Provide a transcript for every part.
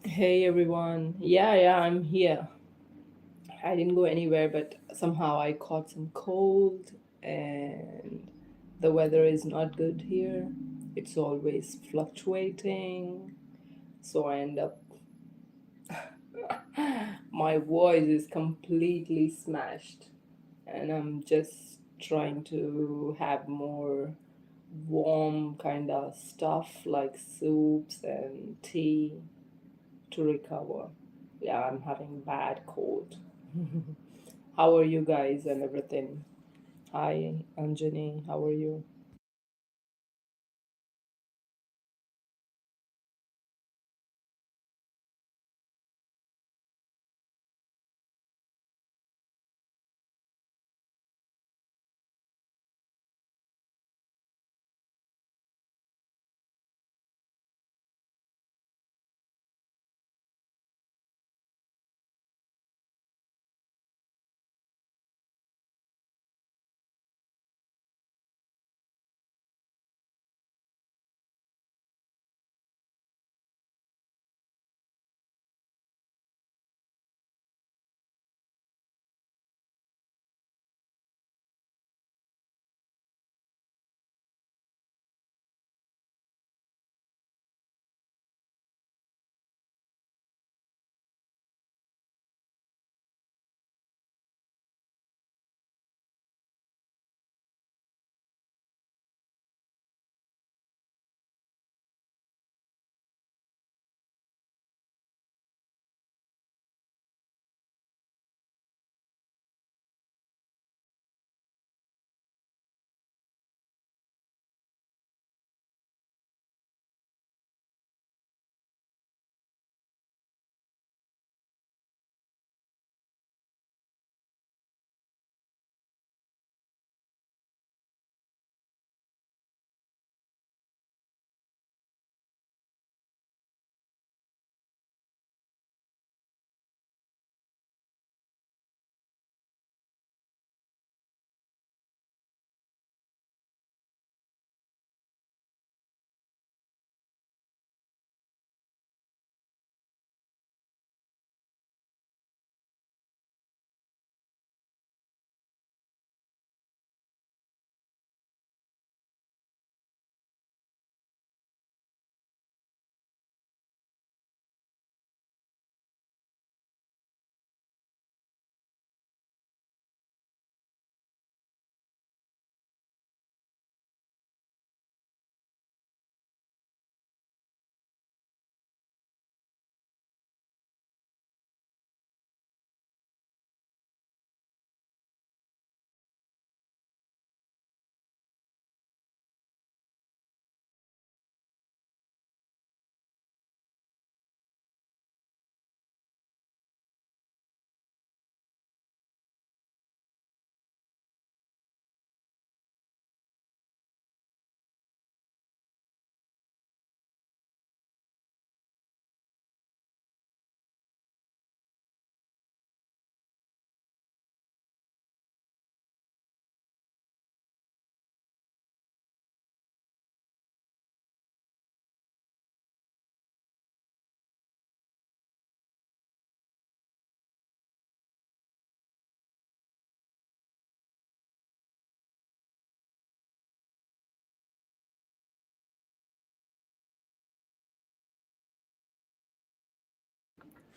Hey everyone. Yeah, I'm here. I didn't go anywhere, but somehow I caught some cold and the weather is not good here. It's always fluctuating. So I end up, my voice is completely smashed. And I'm just trying to have more warm kind of stuff like soups and tea to recover. Yeah, I'm having bad cold. How are you guys and everything? Hi, Anjani. How are you?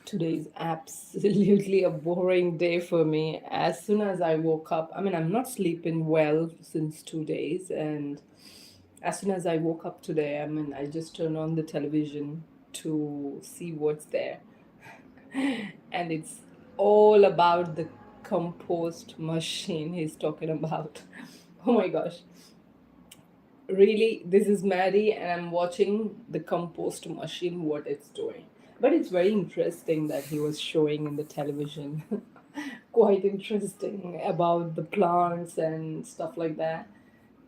Today's absolutely a boring day for me. As soon as I woke up, I'm not sleeping well since 2 days, and as soon as I woke up today, I just turned on the television to see what's there. And it's all about the compost machine he's talking about. Oh my gosh. Really, this is Maddie, and I'm watching the compost machine, what it's doing. But it's very interesting that he was showing in the television. Quite interesting about the plants and stuff like that,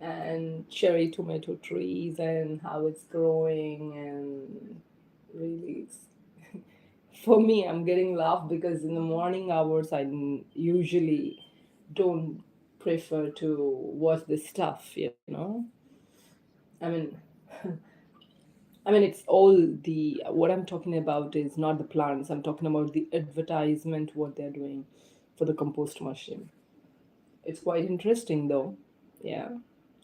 and cherry tomato trees and how it's growing. And really, for me, I'm getting laugh because in the morning hours, usually don't prefer to watch this stuff, you know. I mean, I mean, it's all the what I'm talking about is not the plants. I'm talking about the advertisement, what they're doing for the compost machine. It's quite interesting though. Yeah.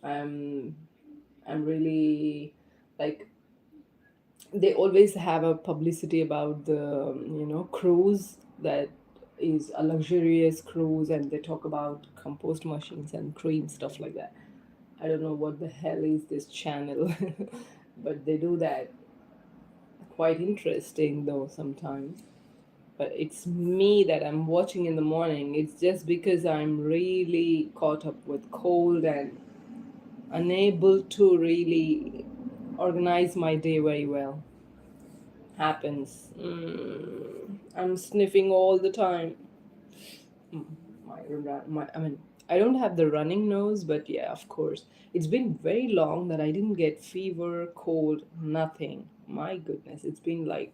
I'm I'm really like they always have a publicity about the cruise that is a luxurious cruise, and they talk about compost machines and cream stuff like that. I don't know what the hell is this channel, but they do that. Quite interesting though sometimes. But it's me that I'm watching in the morning. It's just because I'm really caught up with cold and unable to really organize my day very well. Happens. I'm sniffing all the time. Mm, I mean, I don't have the running nose, but yeah, of course. It's been very long that I didn't get fever, cold, nothing. My goodness, it's been like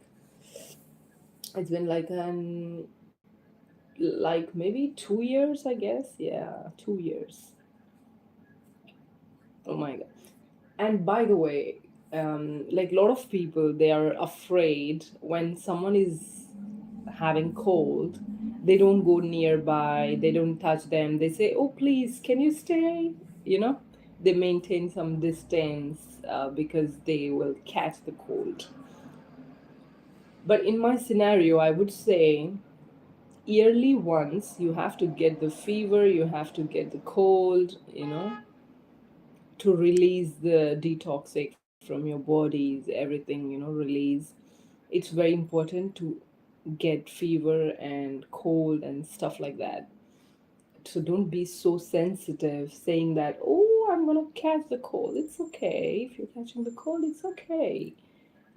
maybe 2 years, I guess. Yeah, 2 years. Oh my god. And by the way, like a lot of people, they are afraid when someone is having cold, they don't go nearby, they don't touch them. They say, "Oh, please, can you stay?" You know, they maintain some distance because they will catch the cold. But in my scenario, I would say yearly once you have to get the fever, you have to get the cold, to release the detoxic from your bodies, everything, release. It's very important to get fever and cold and stuff like that. So don't be so sensitive saying that, oh, I'm gonna catch the cold. It's okay. If you're catching the cold, it's okay.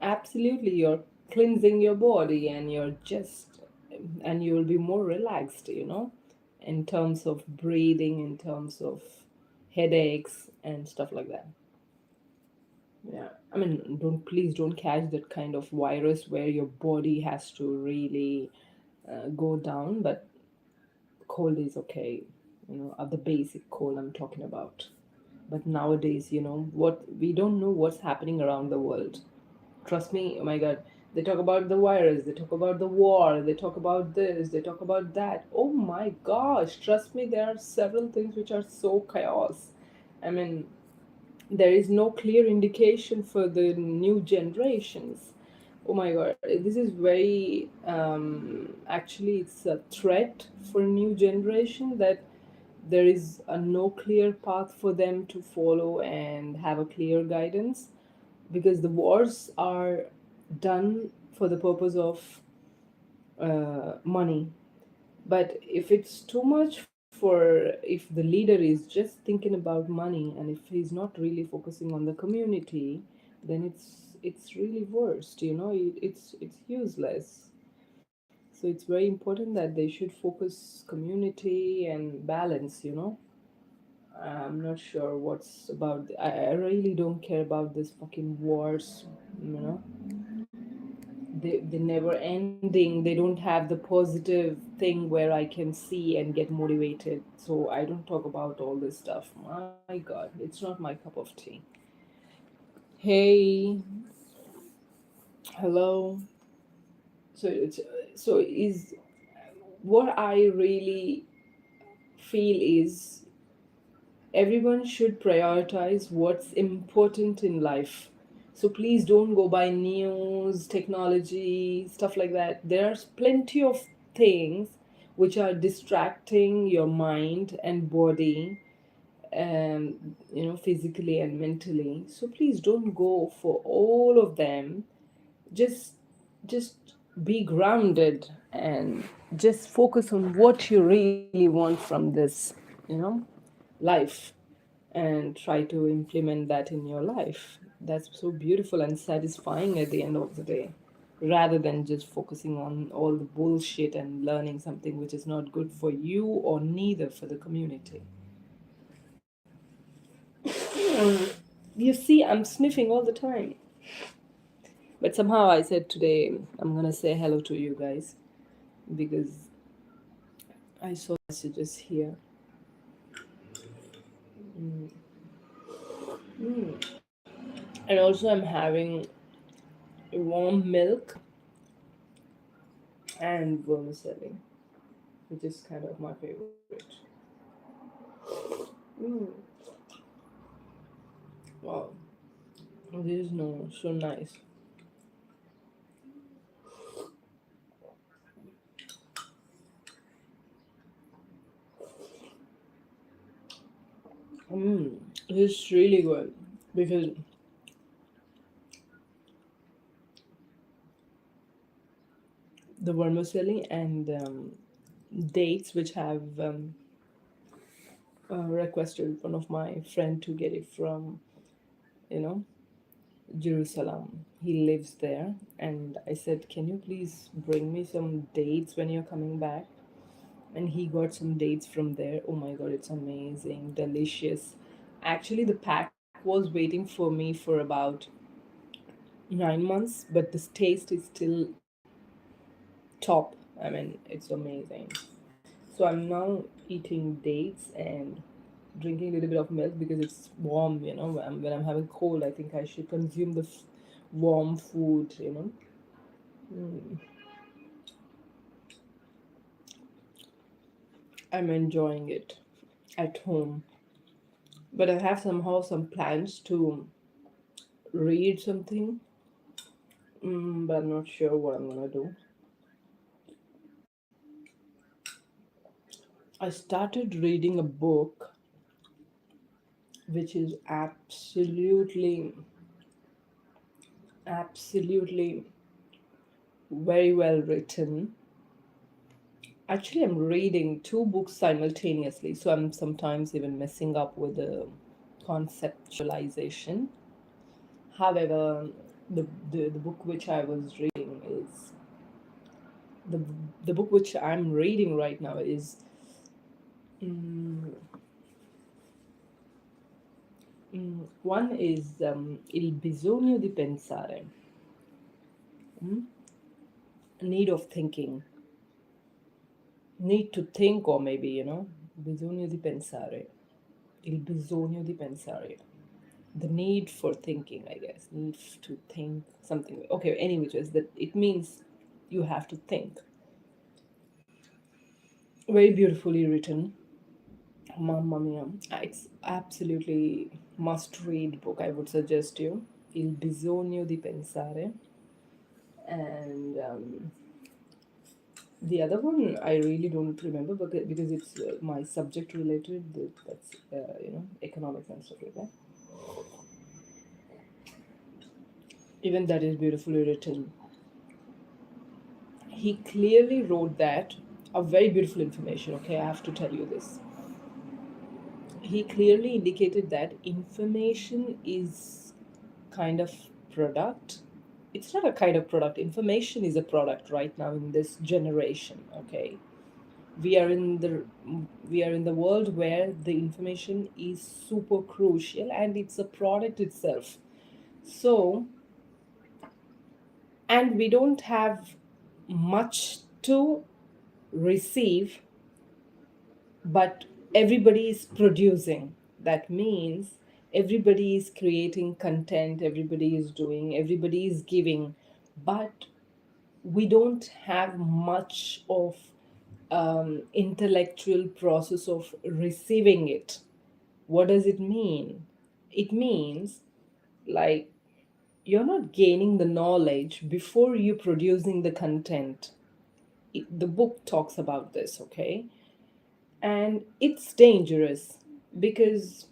Absolutely, you're cleansing your body, and you'll be more relaxed, in terms of breathing, in terms of headaches and stuff like that. Yeah, I mean, don't catch that kind of virus where your body has to really go down, but cold is okay, the basic cold I'm talking about. But nowadays, what we don't know what's happening around the world. Trust me, oh my god, they talk about the virus, they talk about the war, they talk about this, they talk about that. Oh my gosh, trust me, there are several things which are so chaos. I mean, there is no clear indication for the new generations. Oh my god, this is very actually it's a threat for new generation that there is a no clear path for them to follow and have a clear guidance, because the wars are done for the purpose of money. But if it's too much if the leader is just thinking about money, and if he's not really focusing on the community, then it's really worst. It's useless. So it's very important that they should focus community and balance. I'm not sure what's about. I really don't care about this fucking wars. You know, they never ending. They don't have the positive thing where I can see and get motivated. So I don't talk about all this stuff. My god, it's not my cup of tea. Hey, hello. So what I really feel is everyone should prioritize what's important in life. So please don't go by news, technology, stuff like that. There's plenty of things which are distracting your mind and body, physically and mentally. So please don't go for all of them. Just just be grounded and just focus on what you really want from this, you know life, and try to implement that in your life. That's so beautiful and satisfying at the end of the day, rather than just focusing on all the bullshit and learning something which is not good for you or neither for the community. You see, I'm sniffing all the time. But somehow I said today I'm gonna say hello to you guys because I saw messages here. Mm. And also, I'm having warm milk and vermicelli, which is kind of my favorite. Mm. Wow, this is no so nice. Mm. This is really good because the vermicelli and dates, which have requested one of my friend to get it from, you know, Jerusalem. He lives there, and I said, "Can you please bring me some dates when you're coming back?" And he got some dates from there. Oh my god, it's amazing, delicious. Actually, the pack was waiting for me for about 9 months, but this taste is still top. I mean, it's amazing. So I'm now eating dates and drinking a little bit of milk because it's warm, you know. When I'm having cold, I think I should consume the warm food, you know. Mm. I'm enjoying it at home. But I have somehow some plans to read something, but I'm not sure what I'm gonna do. I started reading a book which is absolutely very well written. Actually, I'm reading two books simultaneously, so I'm sometimes even messing up with the conceptualization. However, the book which I was reading is the the book which I'm reading right now is mm, one is Il bisogno di pensare, mm, need of thinking, need to think, or maybe bisogno di pensare, il bisogno di pensare, the need for thinking, I guess, need to think something. Okay, anyway, just that it means you have to think. Very beautifully written. Mamma mia. It's absolutely must read book, I would suggest you. Il bisogno di pensare. And the other one I really don't remember because it's my subject related. That's economics and stuff like that. Even that is beautifully written. He clearly wrote that a very beautiful information. Okay, I have to tell you this. He clearly indicated that information is kind of product. It's not a kind of product. Information is a product right now in this generation. Okay, we are in the we are in the world where the information is super crucial and it's a product itself. So, and we don't have much to receive, but everybody is producing. That means everybody is creating content, everybody is doing, everybody is giving, but we don't have much of intellectual process of receiving it. What does it mean? It means like you're not gaining the knowledge before you producing the content. The book talks about this, okay? And it's dangerous because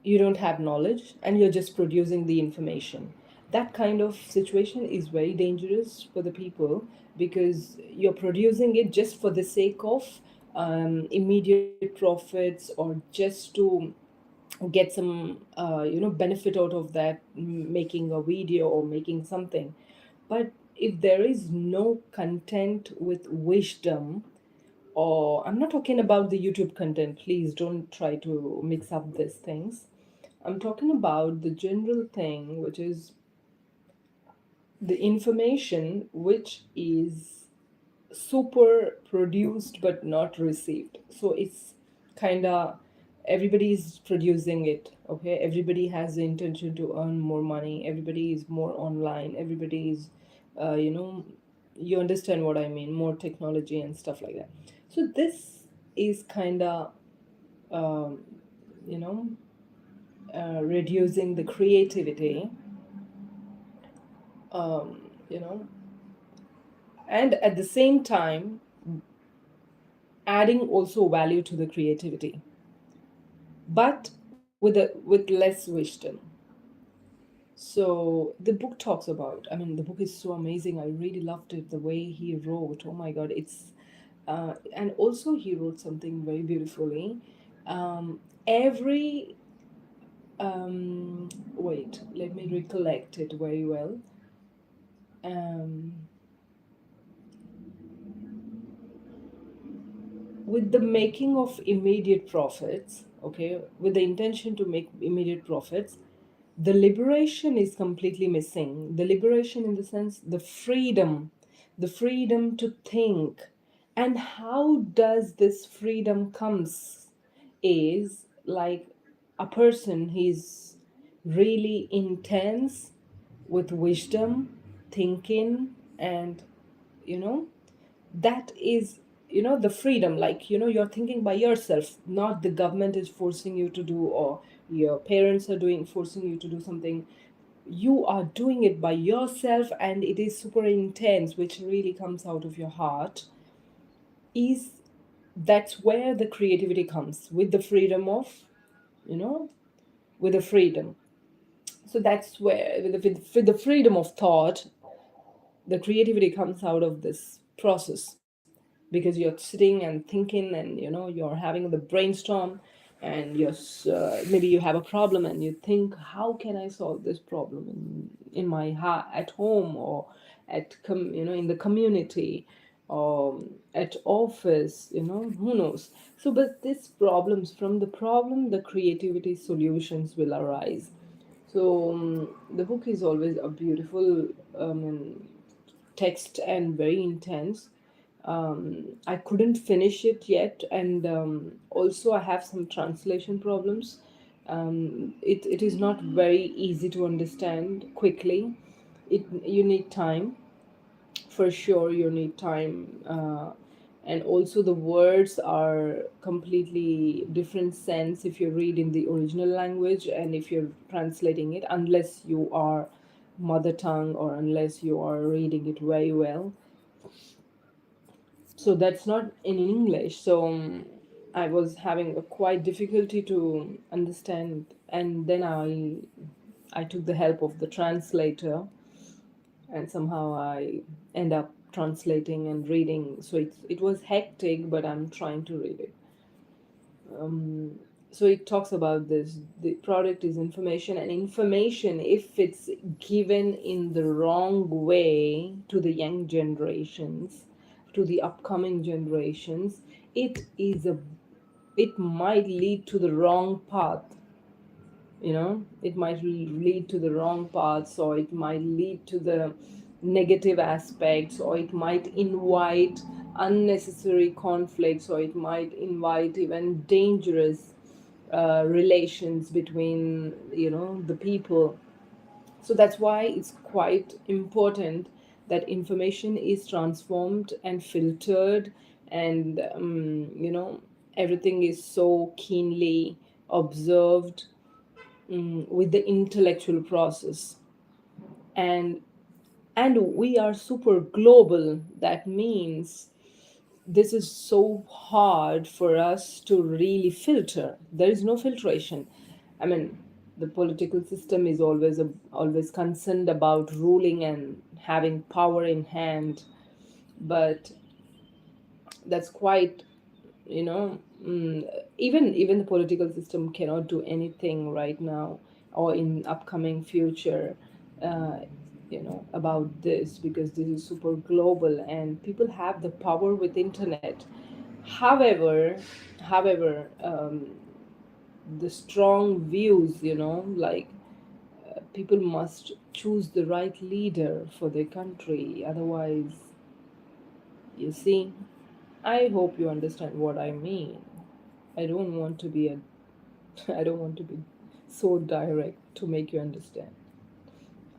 you don't have knowledge and you're just producing the information. That kind of situation is very dangerous for the people because you're producing it just for the sake of immediate profits or just to get some benefit out of that, making a video or making something. But if there is no content with wisdom, or I'm not talking about the YouTube content, please don't try to mix up these things. I'm talking about the general thing, which is the information which is super produced but not received. So it's kind of everybody is producing it. Okay, everybody has the intention to earn more money, everybody is more online, everybody is you know, you understand what I mean, more technology and stuff like that. So this is kind of um, you know, reducing the creativity, you know, and at the same time adding also value to the creativity, but with less wisdom. So the book talks about, I mean, the book is so amazing. I really loved it, the way he wrote. Oh my God, it's, and also he wrote something very beautifully. Every, wait, let me recollect it very well. Um, with the making of immediate profits, okay, with the intention to make immediate profits, the liberation is completely missing. The liberation in the sense, the freedom to think. And how does this freedom comes is like a person, he's really intense with wisdom, thinking, and you know, that is, you know, the freedom, like, you know, you're thinking by yourself, not the government is forcing you to do, or your parents are doing, forcing you to do something. You are doing it by yourself, and it is super intense, which really comes out of your heart. Is That's where the creativity comes, with the freedom of, you know, with the freedom. So that's where with the freedom of thought, the creativity comes out of this process, because you're sitting and thinking, and you know, you're having the brainstorm, and maybe you have a problem and you think, how can I solve this problem in my at home, or you know, in the community, or at office, you know, who knows. So but these problems, from the problem, the creativity solutions will arise. So the book is always a beautiful text and very intense. I couldn't finish it yet, and also I have some translation problems. It is not very easy to understand quickly. You need time, for sure. You need time, and also the words are completely different sense if you read in the original language and if you're translating it, unless you are mother tongue, or unless you are reading it very well. So that's not in English. So I was having a quite difficulty to understand, and then I took the help of the translator, and somehow I end up translating and reading. So it was hectic, but I'm trying to read it. So it talks about this. The product is information, and information, if it's given in the wrong way to the young generations, to the upcoming generations, it is a it might lead to the wrong path. You know, it might lead to the wrong paths, or it might lead to the negative aspects, or it might invite unnecessary conflicts, or it might invite even dangerous relations between, you know, the people. So that's why it's quite important that information is transformed and filtered, and you know, everything is so keenly observed, with the intellectual process. And and we are super global. That means this is so hard for us to really filter. There is no filtration. I mean, the political system is always concerned about ruling and having power in hand, but that's quite, you know, even the political system cannot do anything right now, or in upcoming future, uh, you know, about this, because this is super global and people have the power with internet. However, the strong views, you know, like, people must choose the right leader for their country, otherwise, you see, I hope you understand what I mean. I don't want to be a I don't want to be so direct to make you understand.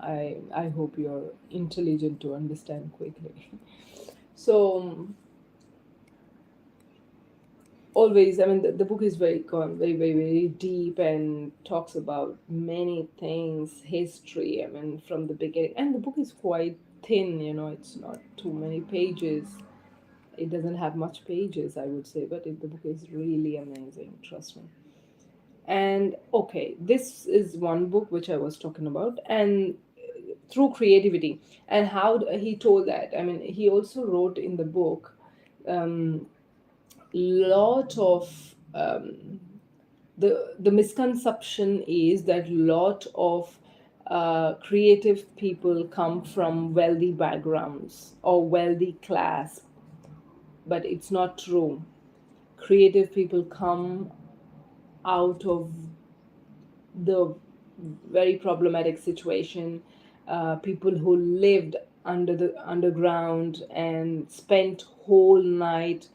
I hope you're intelligent to understand quickly. So always, I mean, the book is very deep and talks about many things, history. I mean, from the beginning, and the book is quite thin. It's not too many pages. It doesn't have much pages, I would say, but the book is really amazing. Trust me. And okay, this is one book which I was talking about, and through creativity and how he told that. I mean, he also wrote in the book um, lot of the misconception is that lot of creative people come from wealthy backgrounds or wealthy class, but it's not true. Creative people come out of the very problematic situation, people who lived under the underground and spent whole night,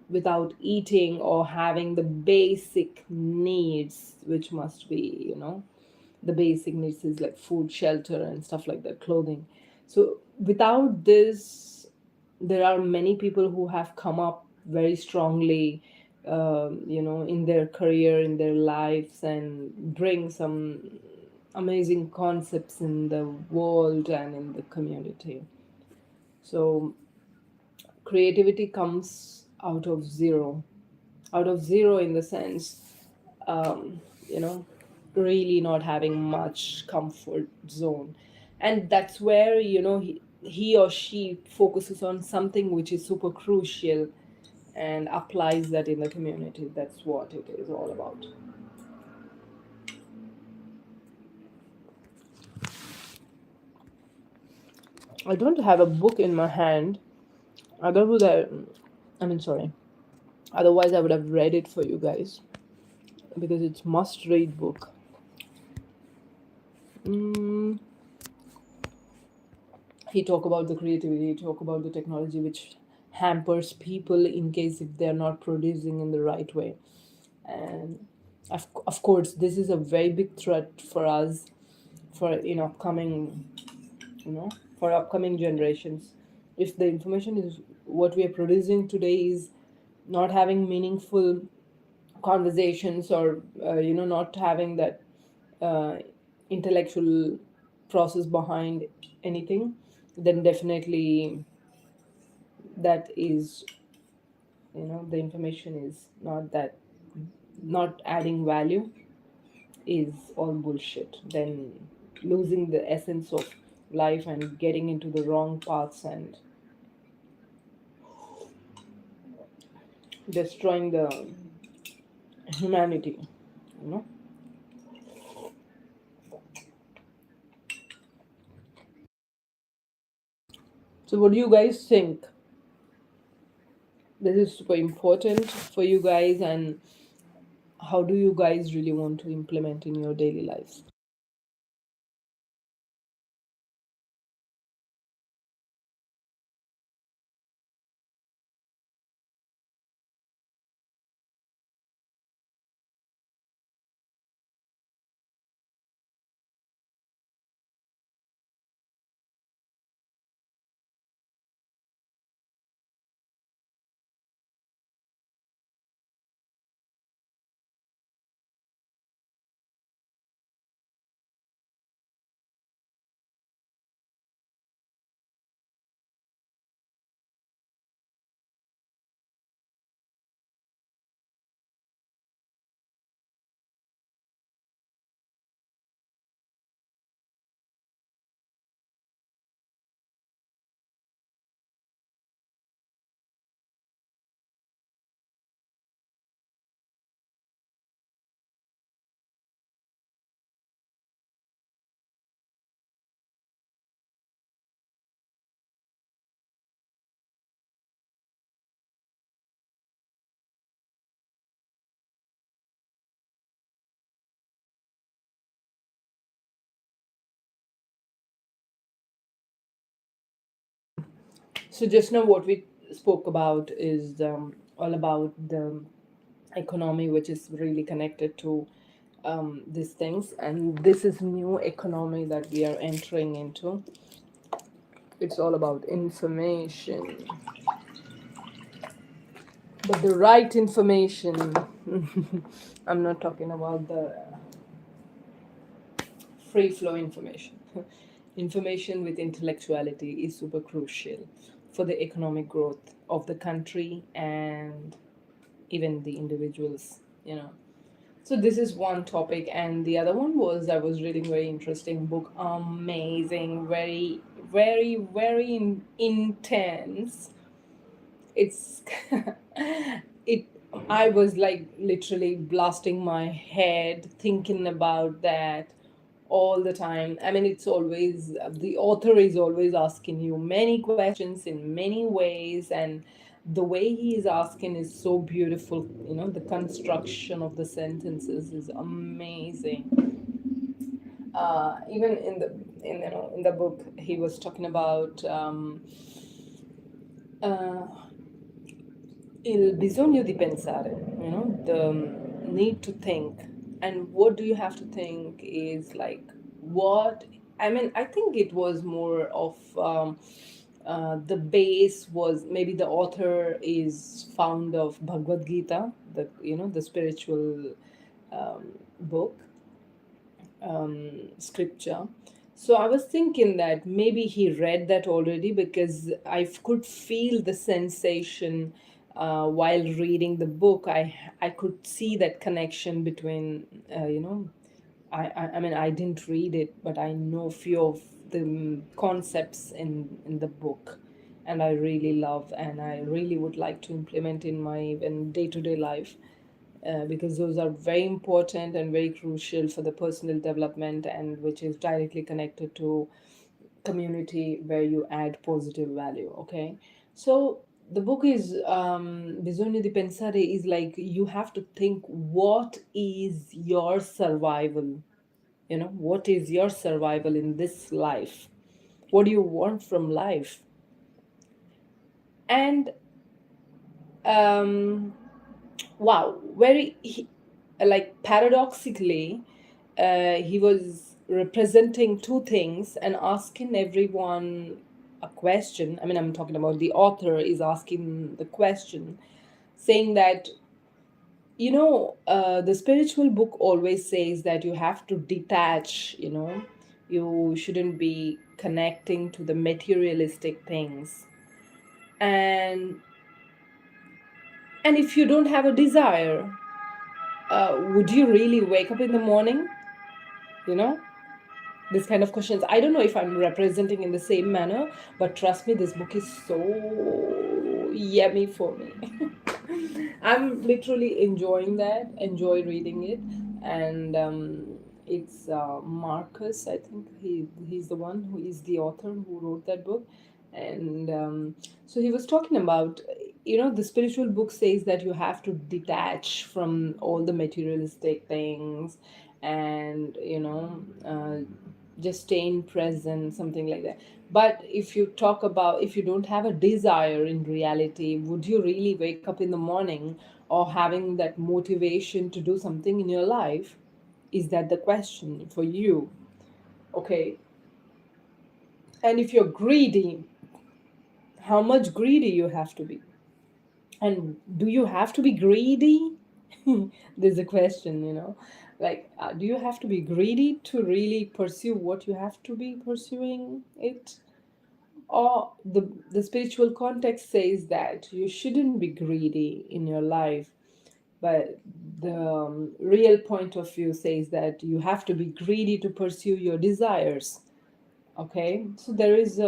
without eating or having the basic needs, which must be, the basic needs is like food, shelter, and stuff like that, clothing. So without this, there are many people who have come up very strongly, in their career, in their lives, and bring some amazing concepts in the world and in the community. So creativity comes out of zero in the sense, um, you know, really not having much comfort zone. And that's where, he or she focuses on something which is super crucial and applies that in the community. That's what it is all about. I don't have a book in my hand. Otherwise, sorry. Otherwise, I would have read it for you guys because it's must-read book. Mm, he talk about the creativity, he talk about the technology which hampers people in case if they are not producing in the right way. And of course, this is a very big threat for us, for upcoming, you know for upcoming generations. If the information is what we are producing today is not having meaningful conversations, or not having that uh, intellectual process behind anything, then definitely that is, the information is not adding value, is all bullshit. Then losing the essence of life and getting into the wrong paths and destroying the humanity, you know. So what do you guys think? This is super important for you guys, and how do you guys really want to implement in your daily lives? So just now what we spoke about is all about the economy which is really connected to these things, and this is new economy that we are entering into. It's all about information, but the right information. I'm not talking about the free flow information. Information with intellectuality is super crucial for the economic growth of the country and even the individuals, you know. So this is one topic, and the other one was I was reading very interesting book, amazing, very, very, very intense. It's it. I was like literally blasting my head thinking about that all the time. I mean, it's always the author is always asking you many questions in many ways, and the way he is asking is so beautiful. You know, the construction of the sentences is amazing. Even in the book, he was talking about uh, il bisogno di pensare. You know, the need to think, and what do you have to think is like what. I mean, I think it was more of the base was maybe the author is fond of Bhagavad Gita, the the spiritual book, scripture. So I was thinking that maybe he read that already because could feel the sensation while reading the book. I could see that connection between I mean, I didn't read it, but I know few of the concepts in the book, and I really love, and I really would like to implement in my even day to day life, because those are very important and very crucial for the personal development, and which is directly connected to community where you add positive value. Okay, so the book is Bisogno di pensare is like you have to think what is your survival, what is your survival in this life, what do you want from life. And um wow, like paradoxically, he was representing two things and asking everyone a question. I mean, I'm talking about the author is asking the question, saying that the spiritual book always says that you have to detach, you shouldn't be connecting to the materialistic things. And and if you don't have a desire, would you really wake up in the morning? you know this kind of questions. I don't know if I'm representing in the same manner, but trust me, this book is so yummy for me. I'm literally enjoying that, enjoy reading it. And it's Marcus, I think he's the one who is the author who wrote that book. And so he was talking about, the spiritual book says that you have to detach from all the materialistic things, and just stay in present, something like that. But if you don't have a desire in reality, would you really wake up in the morning or having that motivation to do something in your life? Is that the question for you? Okay. And if you're greedy, how much greedy you have to be? And do you have to be greedy? There's a question, like, do you have to be greedy to really pursue what you have to be pursuing it? Or the spiritual context says that you shouldn't be greedy in your life, but the real point of view says that you have to be greedy to pursue your desires. Okay, so there is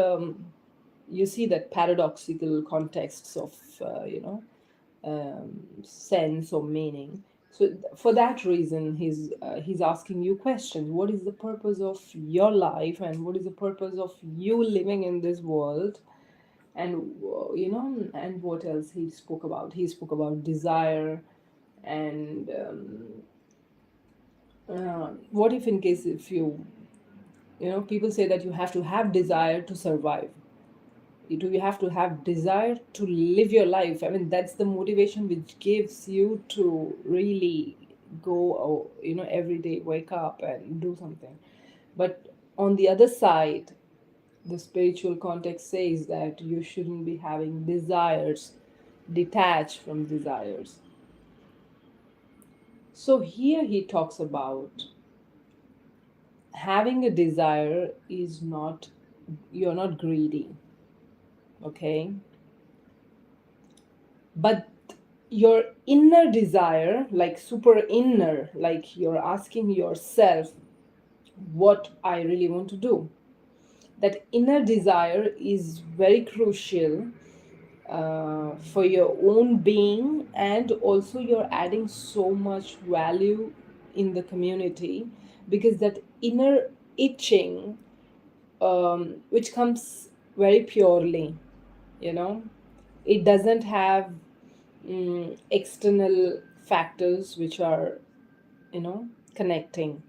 you see that paradoxical contexts of sense or meaning. So for that reason, he's asking you questions. What is the purpose of your life, and what is the purpose of you living in this world? And and what else he spoke about? He spoke about desire, and what if in case if you people say that you have to have desire to survive. Do you have to have desire to live your life? I mean, that's the motivation which gives you to really go, every day wake up and do something. But on the other side, the spiritual context says that you shouldn't be having desires, detached from desires. So here he talks about having a desire is not, you're not greedy, okay? But your inner desire, like super inner, like you're asking yourself what I really want to do. That inner desire is very crucial for your own being, and also you're adding so much value in the community, because that inner itching, which comes very purely, you know, it doesn't have external factors which are, connecting.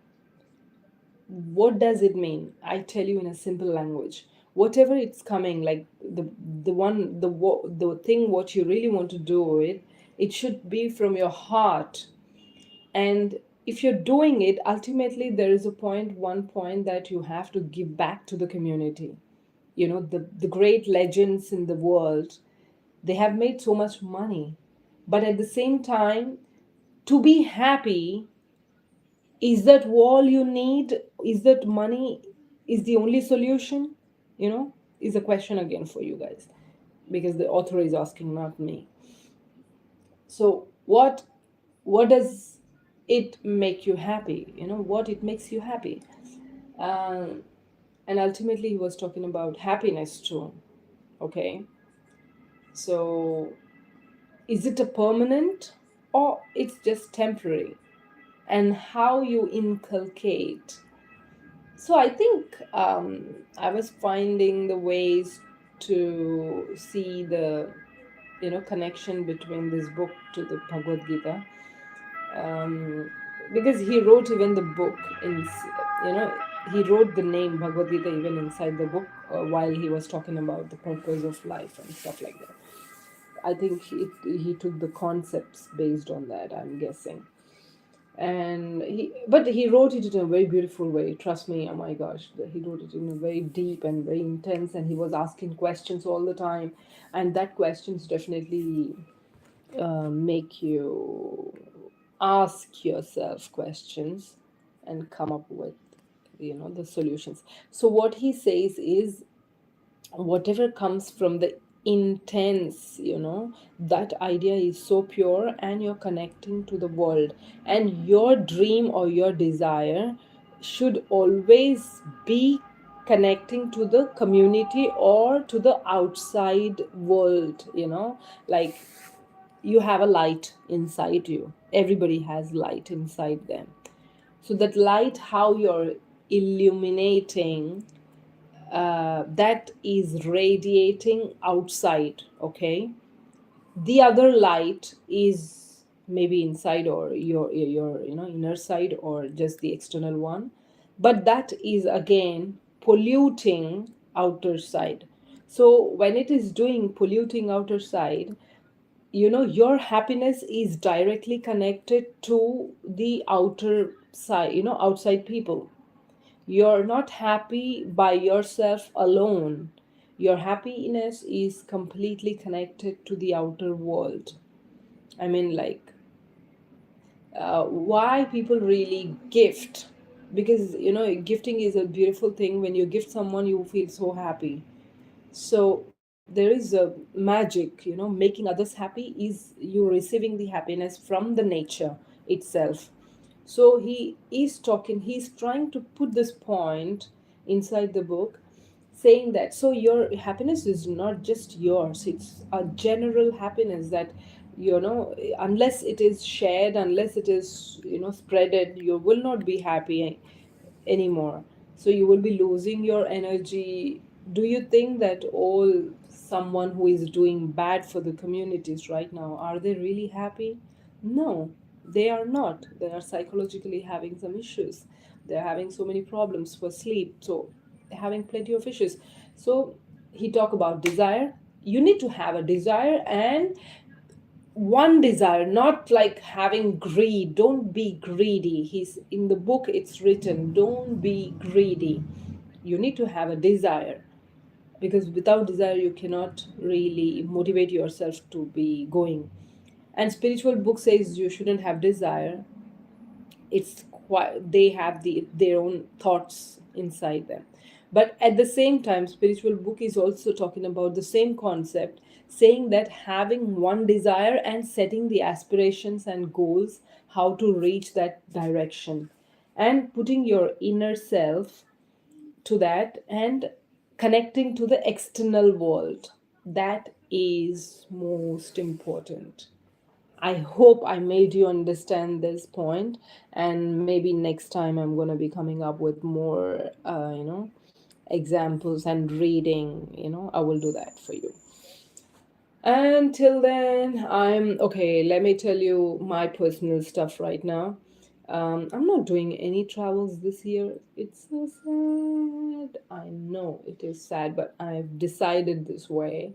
What does it mean? I tell you in a simple language. Whatever it's coming, like the thing what you really want to do, it should be from your heart. And if you're doing it, ultimately there is a point, one point, that you have to give back to the community. The great legends in the world, they have made so much money, but at the same time, to be happy, is that all you need? Is that money is the only solution? Is a question again for you guys, because the author is asking, not me. So what does it make you happy? What it makes you happy? um, and ultimately he was talking about happiness too. Okay, so is it a permanent, or it's just temporary? And how you inculcate. So I think I was finding the ways to see the connection between this book to the Bhagavad Gita, um, because he wrote even the book you know he wrote the name Bhagavad Gita even inside the book, while he was talking about the purpose of life and stuff like that. I think he took the concepts based on that, I'm guessing. And he wrote it in a very beautiful way, trust me. Oh my gosh, he wrote it in a very deep and very intense, and he was asking questions all the time. And that questions definitely make you ask yourself questions and come up with the solutions. So what he says is, whatever comes from the intense, that idea is so pure, and you're connecting to the world, and your dream or your desire should always be connecting to the community or to the outside world. Like, you have a light inside you, everybody has light inside them. So that light, how you're illuminating, that is radiating outside. Okay, the other light is maybe inside, or your inner side, or just the external one, but that is again polluting outer side. So when it is doing polluting outer side, your happiness is directly connected to the outer side, outside people. You're not happy by yourself alone. Your happiness is completely connected to the outer world. I mean, like, why people really gift? Because, gifting is a beautiful thing. When you gift someone, you feel so happy. So there is a magic, making others happy is you receiving the happiness from the nature itself. So he's trying to put this point inside the book, saying that, so your happiness is not just yours, it's a general happiness that, unless it is shared, unless it is, spreaded, you will not be happy anymore. So you will be losing your energy. Do you think that all someone who is doing bad for the communities right now, are they really happy? No, they are not. They are psychologically having some issues. They're having so many problems for sleep. So they're having plenty of issues. So he talk about desire. You need to have a desire, and one desire, not like having greed. Don't be greedy. He's in the book, it's written, don't be greedy. You need to have a desire, because without desire you cannot really motivate yourself to be going. And spiritual book says you shouldn't have desire. It's quite, they have their own thoughts inside them. But at the same time, spiritual book is also talking about the same concept, saying that having one desire and setting the aspirations and goals, how to reach that direction, and putting your inner self to that, and connecting to the external world, that is most important. I hope I made you understand this point, and maybe next time I'm going to be coming up with more, examples and reading. I will do that for you. Until then, I'm okay. Let me tell you my personal stuff right now. I'm not doing any travels this year. It's so sad. I know it is sad, but I've decided this way.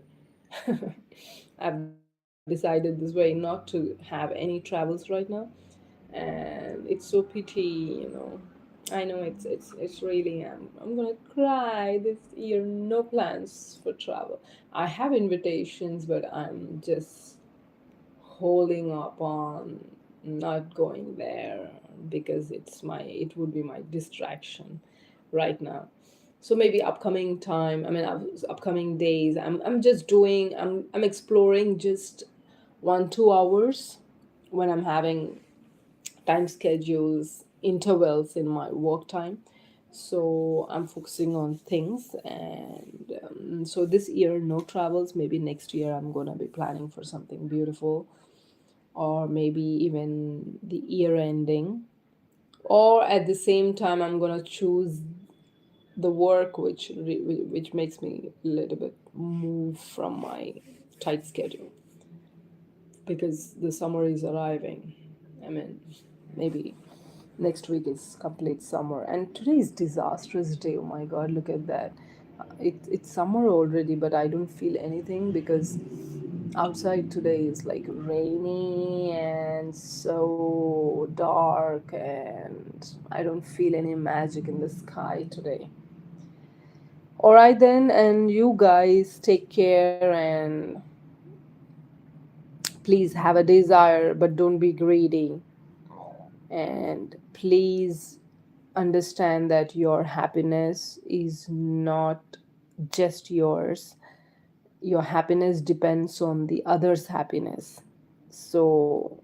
I've decided this way not to have any travels right now, and it's so pity. I know it's really, I'm gonna cry this year. No plans for travel. I have invitations, but I'm just holding up on not going there, because it would be my distraction right now. So maybe upcoming time, upcoming days, I'm just doing, I'm exploring just 1 2 hours when I'm having time schedules, intervals in my work time. So I'm focusing on things, and so this year no travels. Maybe next year I'm gonna be planning for something beautiful, or maybe even the year ending, or at the same time I'm gonna choose the work which makes me a little bit move from my tight schedule, because the summer is arriving. I mean, maybe next week is complete summer, and today is disastrous day. Oh my god, look at that. It's summer already, but I don't feel anything, because outside today is like rainy and so dark, and I don't feel any magic in the sky today. All right then, and you guys take care, and please have a desire, but don't be greedy. And please understand that your happiness is not just yours. Your happiness depends on the other's happiness. So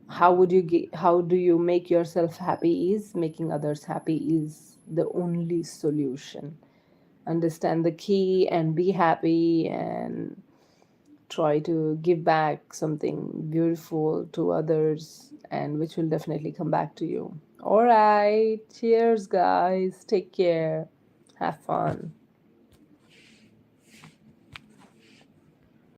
how do you make yourself happy? Is making others happy is the only solution. Understand the key and be happy, and try to give back something beautiful to others, and which will definitely come back to you. All right, cheers guys, take care, have fun.